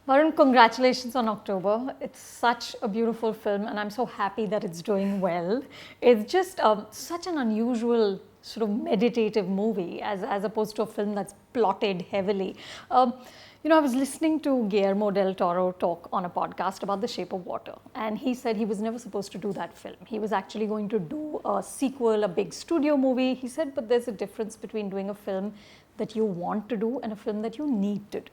Varun, congratulations on October. It's such a beautiful film, and I'm so happy that it's doing well. It's just such an unusual sort of meditative movie as opposed to a film that's plotted heavily. I was listening to Guillermo del Toro talk on a podcast about The Shape of Water, and he said he was never supposed to do that film. He was actually going to do a sequel, a big studio movie. He said, but there's a difference between doing a film that you want to do and a film that you need to do.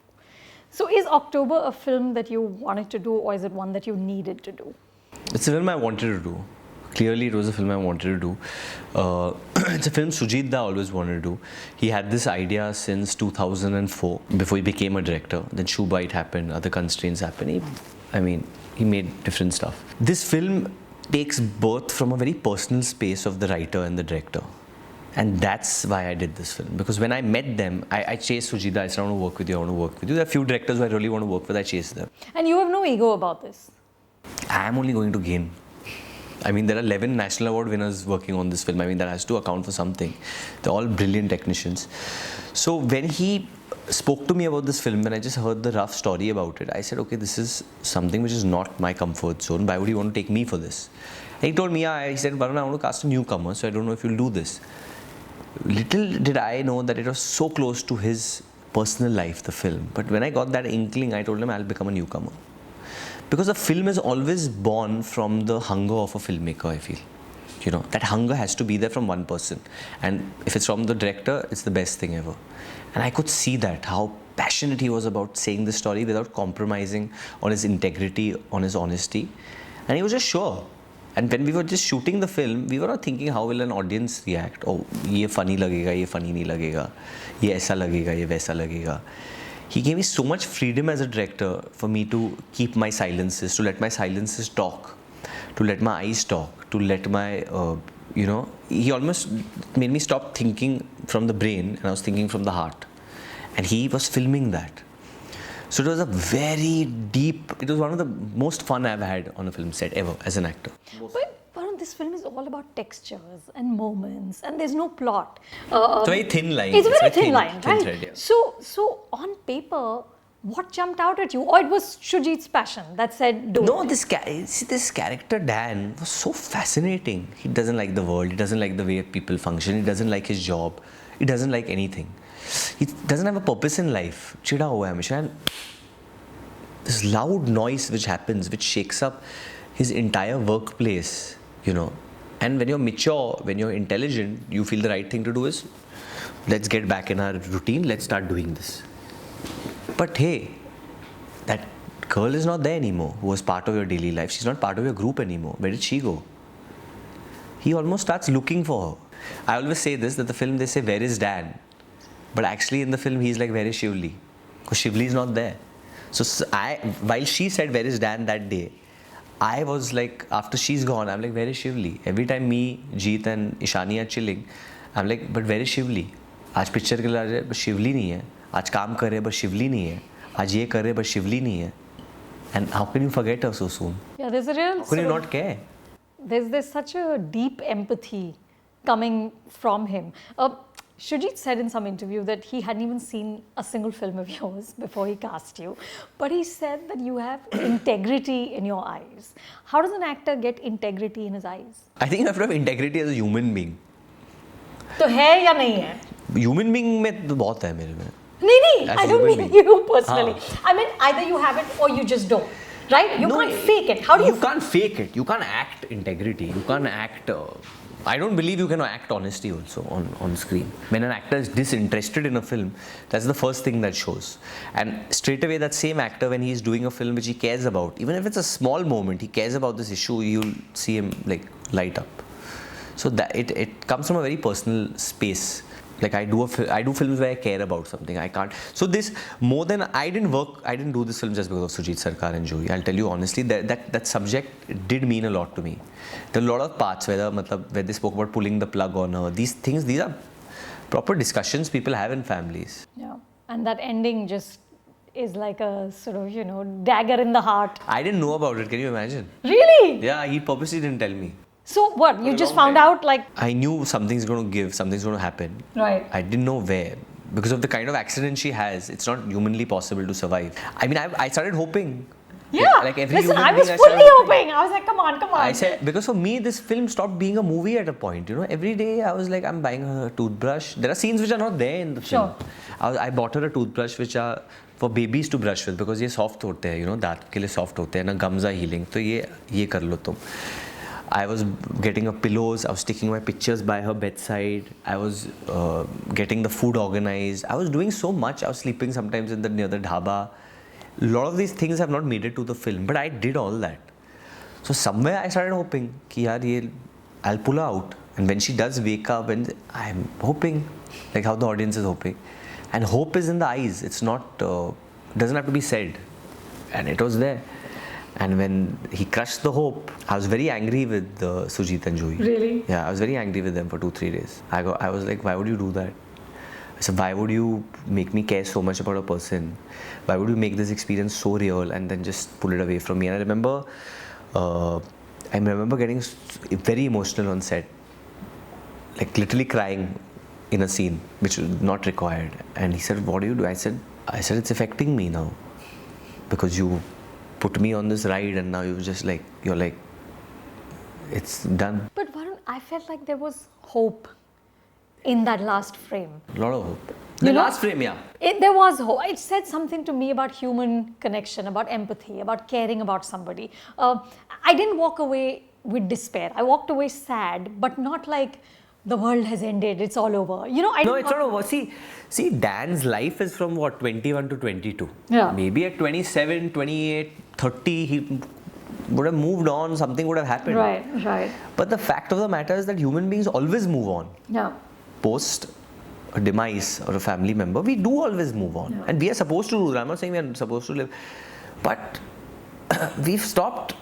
So is October a film that you wanted to do, or is it one that you needed to do? It's a film I wanted to do. Clearly, it was a film I wanted to do. It's a film Shoojit Sircar always wanted to do. He had this idea since 2004, before he became a director. Then Shoe Bite happened, other constraints happened. He made different stuff. This film takes birth from a very personal space of the writer and the director. And that's why I did this film. Because when I met them, I chased Shoojit. I said, I want to work with you, I want to work with you. There are a few directors who I really want to work with, I chased them. And you have no ego about this? I am only going to gain. There are 11 national award winners working on this film. That has to account for something. They're all brilliant technicians. So when he spoke to me about this film, when I just heard the rough story about it, I said, okay, this is something which is not my comfort zone. Why would you want to take me for this? And he told me, he said, Varun, I want to cast a newcomer, so I don't know if you'll do this. Little did I know that it was so close to his personal life, the film. But when I got that inkling, I told him I'll become a newcomer. Because a film is always born from the hunger of a filmmaker, I feel. That hunger has to be there from one person. And if it's from the director, it's the best thing ever. And I could see that, how passionate he was about saying the story without compromising on his integrity, on his honesty. And he was just sure. And when we were just shooting the film, we were not thinking how will an audience react. Oh, ye funny lagega, ye funny nahi lagega. Ye aisa lagega, ye vaisa lagega. He gave me so much freedom as a director for me to keep my silences, to let my silences talk, to let my eyes talk, to let my, he almost made me stop thinking from the brain and I was thinking from the heart. And he was filming that. So it was a very deep, it was one of the most fun I've had on a film set ever as an actor. But Varun, this film is all about textures and moments, and there's no plot. It's a very thin line. It's a very thin line, thin right? Thread, yeah. So on paper, what jumped out at you? Or it was Shoojit's passion that said, do No, it. this character Dan was so fascinating. He doesn't like the world, he doesn't like the way people function, he doesn't like his job, he doesn't like anything. He doesn't have a purpose in life. Chida hua hai hamesha. And this loud noise which happens, which shakes up his entire workplace, And when you're mature, when you're intelligent, you feel the right thing to do is, let's get back in our routine, let's start doing this. But hey, that girl is not there anymore, who was part of your daily life. She's not part of your group anymore. Where did she go? He almost starts looking for her. I always say this, that the film, they say, where is Dan? But actually in the film, he's like, where is Shivli? Because Shivli is not there. So while she said, where is Dan that day, I was like, after she's gone, I'm like, where is Shivli? Every time me, Jeet and Ishani are chilling, I'm like, but where is Shivli? आज picture के लिए बस शिवली नहीं है, आज काम कर रहे बस शिवली नहीं है, आज ये कर रहे बस शिवली नहीं है. And how can you forget her so soon? Yeah, there's a real... How can you not care? There's such a deep empathy coming from him. Shoojit said in some interview that he hadn't even seen a single film of yours before he cast you. But he said that you have integrity in your eyes. How does an actor get integrity in his eyes? I think you have to have integrity as a human being. तो है या नहीं है? Human being में तो बहुत है मेरे में. नहीं, As I a don't human mean being. you personally. I mean either you have it or you just don't. Right? You can't fake it. How do you... You can't fake it. You can't act integrity. You can't act... I don't believe you can act honesty also on screen. When an actor is disinterested in a film, that's the first thing that shows. And straight away, that same actor, when he's doing a film which he cares about, even if it's a small moment, he cares about this issue, you'll see him like light up. So that it comes from a very personal space. Like I do films where I care about something. I can't. So this, more than I didn't do this film just because of Shoojit Sircar and Juhi. I'll tell you honestly, that subject did mean a lot to me. There are a lot of parts where they spoke about pulling the plug on her. These are proper discussions people have in families. Yeah. And that ending just is like a sort of, dagger in the heart. I didn't know about it. Can you imagine? Really? Yeah, he purposely didn't tell me. So what? You just found out like... I knew something's going to happen. Right. I didn't know where. because of the kind of accident she has, it's not humanly possible to survive. I mean, I started hoping. Yeah. Like every Listen, human I was being, fully started hoping. I was like, come on. I said, because for me, this film stopped being a movie at a point. You know, every day I was like, I'm buying her a toothbrush. There are scenes which are not there in the film. I bought her a toothbrush which are for babies to brush with, because ये soft होते हैं, you know, दांत के लिए soft होते हैं ना, gums are healing. तो ये कर लो तुम. I was getting her pillows. I was sticking my pictures by her bedside. I was getting the food organized. I was doing so much. I was sleeping sometimes near the dhaba. A lot of these things have not made it to the film, but I did all that. So somewhere I started hoping कि यार ये I'll pull her out, and when she does wake up, and I'm hoping like how the audience is hoping, and hope is in the eyes. It's not doesn't have to be said, and it was there. And when he crushed the hope, I was very angry with Shoojit and Joey. Really? Yeah, I was very angry with them for 2-3 days. I was like, why would you do that? I said, why would you make me care so much about a person? Why would you make this experience so real and then just pull it away from me? And I remember getting very emotional on set, like literally crying in a scene which was not required. And he said, what do you do? I said, it's affecting me now, because you put me on this ride and now you're like, it's done. But Varun, I felt like there was hope in that last frame. A lot of hope. The last frame, yeah. There was hope. It said something to me about human connection, about empathy, about caring about somebody. I didn't walk away with despair. I walked away sad, but not like the world has ended, it's all over. You know, No, it's not over. See, Dan's life is from what, 21 to 22. Yeah. Maybe at 27, 28, 30, he would have moved on, something would have happened. Right. But the fact of the matter is that human beings always move on. Yeah. Post a demise or a family member, we do always move on. Yeah. And we are supposed to do that. I'm not saying we are supposed to live. But we've stopped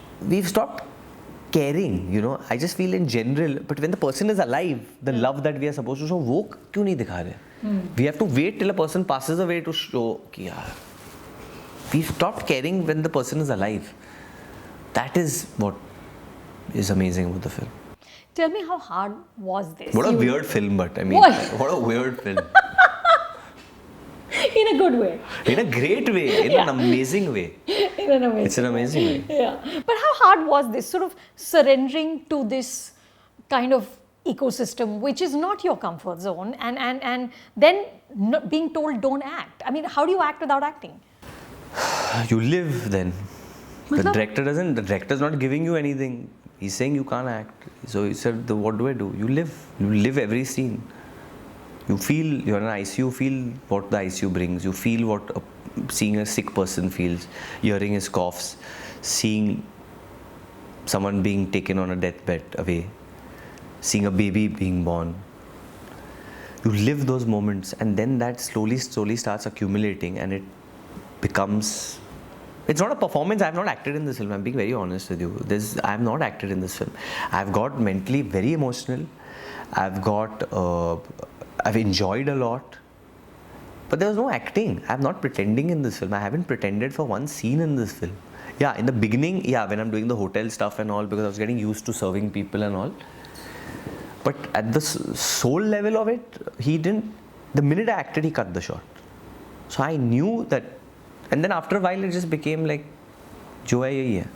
caring, you know. I just feel in general, but when the person is alive, the love that we are supposed to show, वो क्यों नहीं दिखा रहे? We have to wait till a person passes away to show कि यार, we stopped caring when the person is alive. That is what is amazing about the film. Tell me, how hard was this? What a weird film, but I mean, what a weird film. In a good way. In a great way, in an amazing way. It's an amazing way. Yeah. But how hard was this, sort of surrendering to this kind of ecosystem which is not your comfort zone, and then being told don't act? I mean, how do you act without acting? You live then. The director's not giving you anything. He's saying you can't act. So he said, what do I do? You live every scene. You feel, you're in an ICU, feel what the ICU brings. You feel what seeing a sick person feels, hearing his coughs, seeing someone being taken on a deathbed away, seeing a baby being born. You live those moments, and then that slowly starts accumulating, and it becomes... It's not a performance. I have not acted in this film. I'm being very honest with you. I have not acted in this film. I've got mentally very emotional. I've enjoyed a lot. But there was no acting. I'm not pretending in this film. I haven't pretended for one scene in this film. Yeah, in the beginning, when I'm doing the hotel stuff and all, because I was getting used to serving people and all. But at the soul level of it, he didn't... The minute I acted, he cut the shot. So I knew that... And then after a while, it just became like, jo hai yahi hai.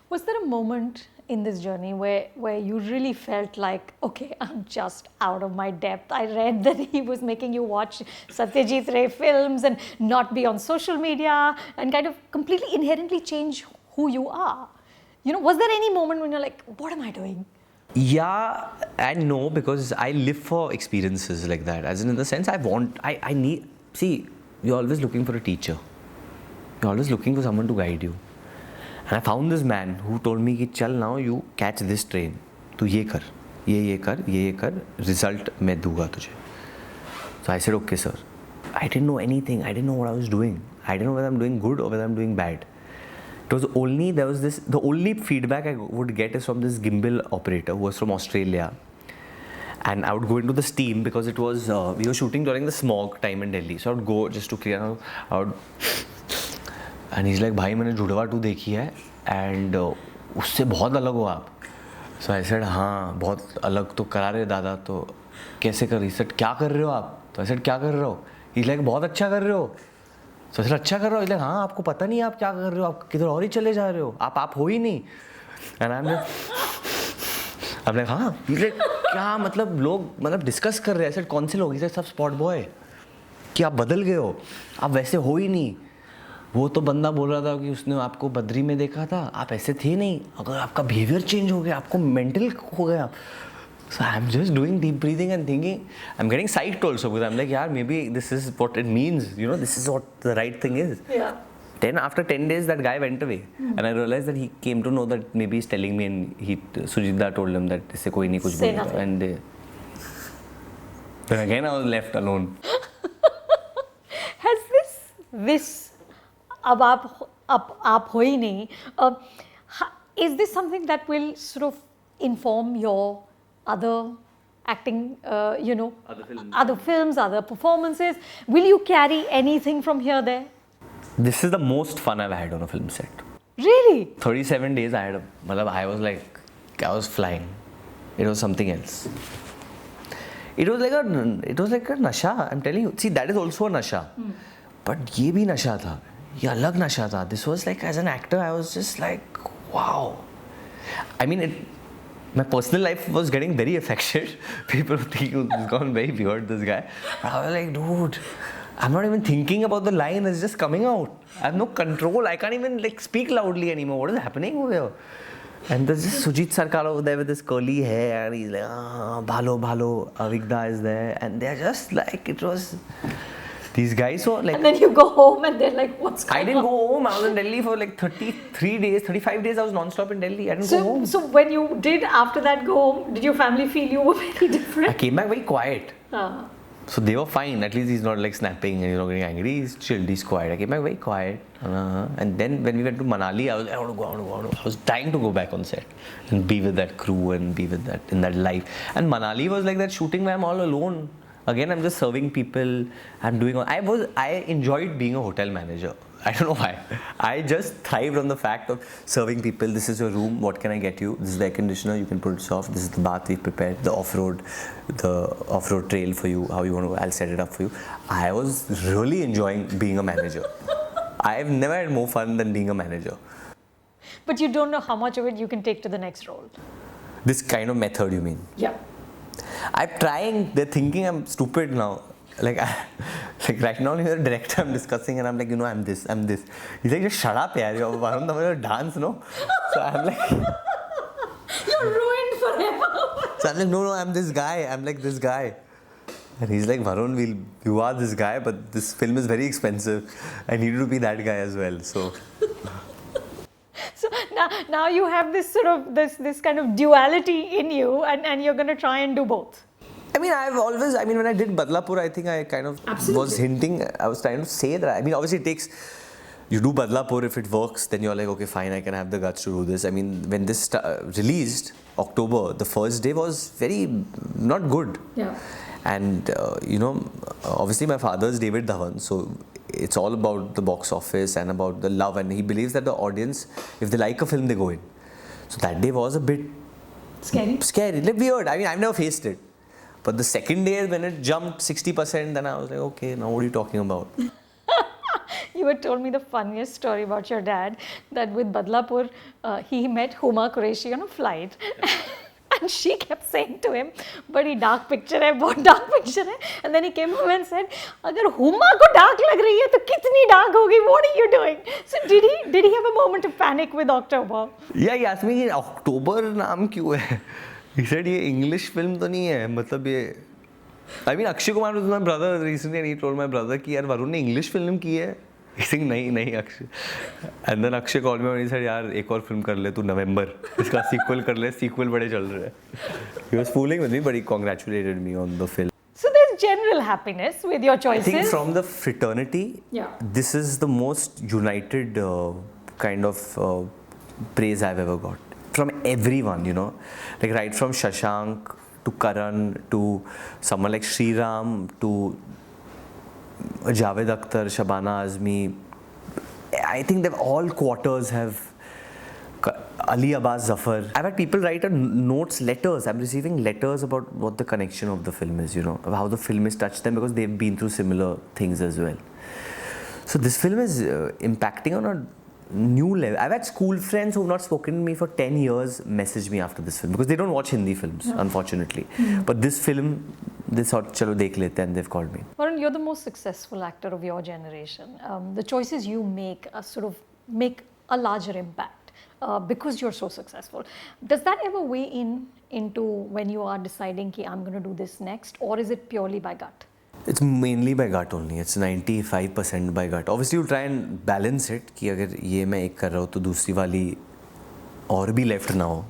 Was there a moment in this journey where you really felt like, okay, I'm just out of my depth? I read that he was making you watch Satyajit Ray films and not be on social media and kind of completely inherently change who you are. You know, was there any moment when you're like, what am I doing? Yeah and no, because I live for experiences like that. As in the sense, I need... See, you're always looking for a teacher. You're always looking for someone to guide you. And I found this man who told me कि चल now you catch this train. तू ये कर, ये कर, result मैं दूँगा तुझे. So I said, okay sir. I didn't know anything. I didn't know what I was doing. I didn't know whether I'm doing good or whether I'm doing bad. The only feedback I would get is from this gimbal operator who was from Australia. And I would go into the steam because it was, we were shooting during the smog time in Delhi. So I would go just to clear out. And he's like, भाई मैंने जुड़वा 2 देखी है and उससे बहुत अलग हो आप. So I said, हाँ बहुत अलग तो करा रहे दादा, तो कैसे कर रही? He said, क्या कर रहे हो आप? तो I said क्या कर रहे हो? He's like बहुत अच्छा कर रहे हो. So I said अच्छा कर रहे हो? He's like हाँ आपको पता नहीं आप क्या कर रहे हो, आप किधर और ही चले जा रहे हो, आप हो ही नहीं. And I'm like हाँ. He's like क्या मतलब लोग मतलब डिस्कस कर रहे हैं. I said कौन से लोग? He's like सब स्पॉट बॉय कि आप बदल गए हो, आप वैसे हो ही नहीं. वो तो बंदा बोल रहा था कि उसने आपको बद्री में देखा था, आप ऐसे थे नहीं, अगर आपका बिहेवियर चेंज हो गया, आपको मेंटल हो गया. So I'm just doing deep breathing and thinking, I'm getting psyched also because I'm like, yeah, maybe this is what it means, you know, this is what the right thing is. Yeah. Then after 10 days, that guy went away, and I realized that he came to know that maybe he's telling me, and Shoojit da told him that इससे कोई नहीं कुछ Say बोलेगा, nothing. and then again I was left alone. Has this अब आप हो ही नहीं, is this something that will sort of inform your other acting, other films, other performances? Will you carry anything from here there? This is the most fun I've had on a film set. Really? 37 days I was like, I was flying. It was something else. It was like a nasha. I'm telling you. See, that is also a nasha. But ये भी नशा था. ये अलग नशा था. This was like, as an actor, I was just like, wow. I mean, my personal life was getting very affected. People think he's gone very weird, this guy. But I was like, dude, I'm not even thinking about the line. It's just coming out. I have no control. I can't even like speak loudly anymore. What is happening over here? And there's this Shoojit Sircar over there with his curly hair, and he's like, bhalo, Avigda is there, and they're just like, it was, these guys were like. And then you go home and they're like, what's going on? I didn't go home. I was in Delhi for like 33 days, 35 days. I was non-stop in Delhi. I didn't go home. So when you did after that go home, did your family feel you were very different? I came back very quiet. Ah. So they were fine. At least he's not like snapping and getting angry. He's chilled. He's quiet. I came back very quiet. And then when we went to Manali, I was like, I want to go. I was dying to go back on set and be with that crew and be with that in that life. And Manali was like that shooting where I'm all alone. Again, I'm just serving people. I enjoyed being a hotel manager. I don't know why. I just thrived on the fact of serving people. This is your room. What can I get you? This is the air conditioner. You can put it off. This is the bath we've prepared. The off-road trail for you. How you want to? I'll set it up for you. I was really enjoying being a manager. I've never had more fun than being a manager. But you don't know how much of it you can take to the next role. This kind of method, you mean? Yeah. I'm trying. They're thinking I'm stupid now. Like right now, you're a director, I'm discussing, and I'm like, I'm this. He's like, just shut up, yaar. Varun Dhawan dance, no? So I'm like, you're ruined forever. So I'm like, no, I'm this guy. I'm like this guy. And he's like, Varun, you are this guy, but this film is very expensive. I need to be that guy as well. So now you have this sort of this kind of duality in you, and you're going to try and do both. I mean, when I did Badlapur, I think I kind of was hinting, I was trying to say that. I mean, obviously you do Badlapur, if it works, then you're like, okay, fine, I can have the guts to do this. I mean, when this released, October, the first day was very not good. Yeah. And, obviously my father's David Dhawan, so it's all about the box office and about the love. And he believes that the audience, if they like a film, they go in. So that day was a bit scary, like weird. I mean, I've never faced it. But the second day, when it jumped 60%, then I was like, okay, now what are you talking about? You had told me the funniest story about your dad, that with Badlapur, he met Huma Qureshi on a flight. And she kept saying to him, "Badi dark picture hai, bahut dark picture hai." And then he came home and said, "Agar Huma ko dark lag rahi hai, to kitni dark hogi? What are you doing?" So did he have a moment of panic with October? Yeah, he asked me, October naam kyun hai? He said, "ये English film तो नहीं है, मतलब ये." I mean, Akshay Kumar was my brother recently, and he told my brother कि यार वरुण ने English film की है. He said, नहीं Akshay. And then Akshay called me and he said, यार एक और film कर ले तू November. इसका sequel कर ले, sequel बड़े चल रहे हैं. He was fooling with me, but he congratulated me on the film. So there's general happiness with your choices. I think from the fraternity, this is the most united kind of praise I've ever got. From everyone, like right from Shashank to Karan to someone like Sriram to Javed Akhtar, Shabana Azmi. I think that all quarters have Ali Abbas Zafar. I've had people write notes, letters. I'm receiving letters about what the connection of the film is, how the film has touched them because they've been through similar things as well. So this film is impacting on a new level. I've had school friends who've not spoken to me for 10 years message me after this film because they don't watch Hindi films, unfortunately. But this film, they thought, chalo dekh lete, and they've called me. Varun, you're the most successful actor of your generation. The choices you make sort of make a larger impact because you're so successful. Does that ever weigh into when you are deciding ki I'm going to do this next, or is it purely by gut? It's mainly by gut only. It's 95% by gut. Obviously, you try and balance it कि अगर ये मैं एक कर रहा हूँ तो दूसरी वाली और भी left ना हो.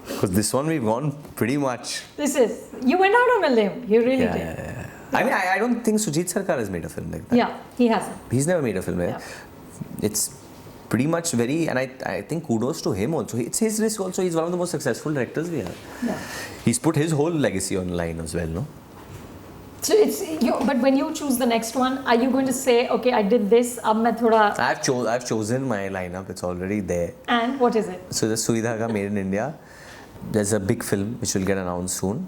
Because this one we've gone pretty much. You went out on a limb. You really did. Yeah. I mean, I don't think Shoojit Sircar has made a film like that. Yeah, he hasn't. He's never made a film like that. It's pretty much and I think kudos to him also. It's his risk also. He's one of the most successful directors we have. Yeah. He's put his whole legacy on the line as well, no? So but when you choose the next one, are you going to say, okay, I did this, ab main thoda... I've chosen my lineup. It's already there. And what is it? So the Sui Dhaga made in India. There's a big film which will get announced soon.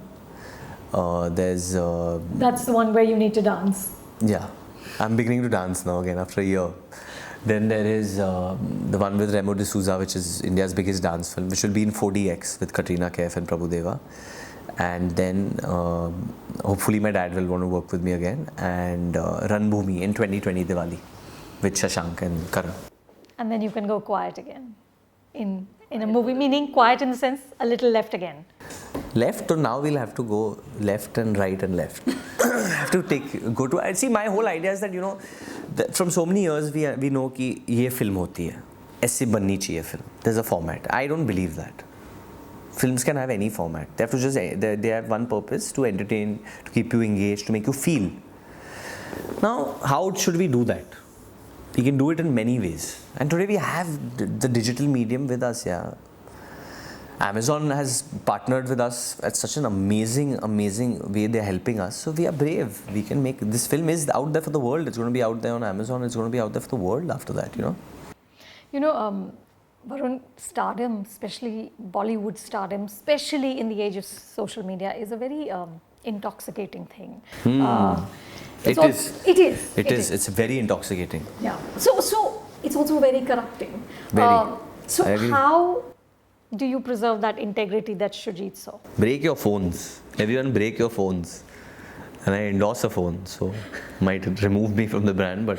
That's the one where you need to dance. Yeah, I'm beginning to dance now again after a year. Then there is the one with Remo D'Souza, which is India's biggest dance film, which will be in 4DX with Katrina Kaif and Prabhudeva. And then hopefully my dad will want to work with me again. And Ranbhoomi in 2020 Diwali with Shashank and Karan. And then you can go quiet again in a movie, meaning quiet in the sense a little left again. Left, so now we'll have to go left and right and left. Have to see, my whole idea is that, from so many years we know कि ये film होती है, ऐसे बननी चाहिए film. There's a format. I don't believe that. Films can have any format. They have to they have one purpose, to entertain, to keep you engaged, to make you feel. Now, how should we do that? We can do it in many ways. And today we have the digital medium with us, yeah. Amazon has partnered with us at such an amazing way. They're helping us. So we are brave. We can make, this film is out there for the world. It's going to be out there on Amazon. It's going to be out there for the world after that, Varun, stardom, especially Bollywood stardom, especially in the age of social media, is a very intoxicating thing. It is. It's very intoxicating. Yeah. So it's also very corrupting. Very. So how do you preserve that integrity that Shoojit saw? Break your phones. Everyone break your phones. And I endorse a phone, so might remove me from the brand, but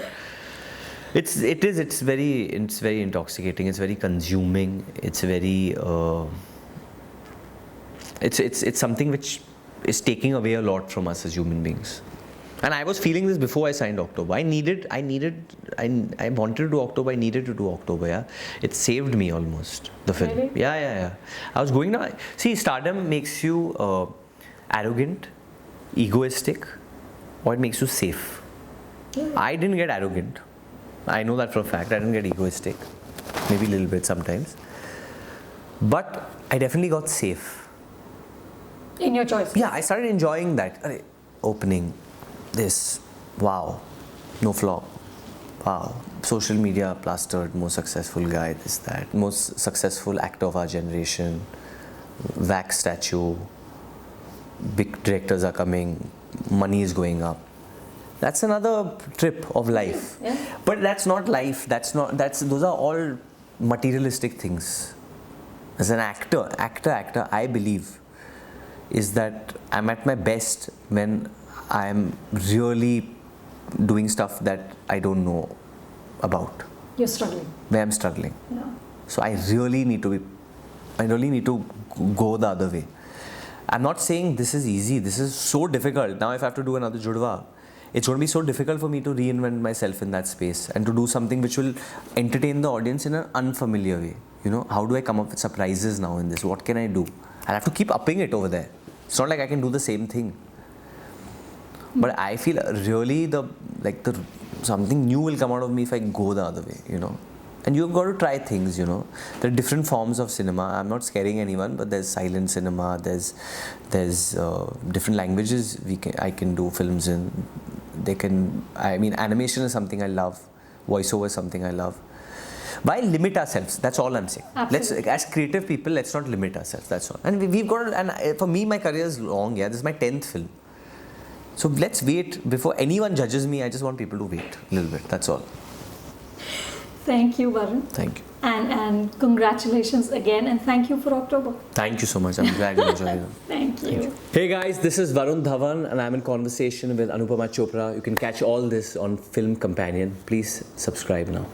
it's very intoxicating. It's very consuming. It's very it's something which is taking away a lot from us as human beings. And I was feeling this before I signed October. I wanted to do October. I needed to do October. Yeah, it saved me almost, the film. Really? Yeah. I was going now. See, stardom makes you arrogant, egoistic, or it makes you safe. Yeah. I didn't get arrogant. I know that for a fact. I didn't get egoistic. Maybe a little bit sometimes. But I definitely got safe. In your choice? Yeah, I started enjoying that. Opening. This, wow, no flop, wow, social media plastered, most successful guy, this, that, most successful actor of our generation, wax statue, big directors are coming, money is going up. That's another trip of life. Yeah. But that's not life, those are all materialistic things. As an actor, I believe, is that I'm at my best when I'm really doing stuff that I don't know about. You're struggling. Where I'm struggling. Yeah. So I really need to go the other way. I'm not saying this is easy. This is so difficult. Now if I have to do another Judwa, it's going to be so difficult for me to reinvent myself in that space and to do something which will entertain the audience in an unfamiliar way. How do I come up with surprises now in this? What can I do? I'll have to keep upping it over there. It's not like I can do the same thing. But I feel really something new will come out of me if I go the other way, And you've got to try things, There are different forms of cinema. I'm not scaring anyone, but there's silent cinema. There's different languages I can do films in. Animation is something I love. Voiceover is something I love. Why limit ourselves? That's all I'm saying. Absolutely. As creative people, let's not limit ourselves. That's all. And we've got to, and for me, my career is long. Yeah, this is my 10th film. So let's wait before anyone judges me. I just want people to wait a little bit. That's all. Thank you, Varun. Thank you. And congratulations again, and thank you for October. Thank you so much. I'm glad you enjoyed it. Thank you. Hey guys, this is Varun Dhawan and I'm in conversation with Anupama Chopra. You can catch all this on Film Companion. Please subscribe now.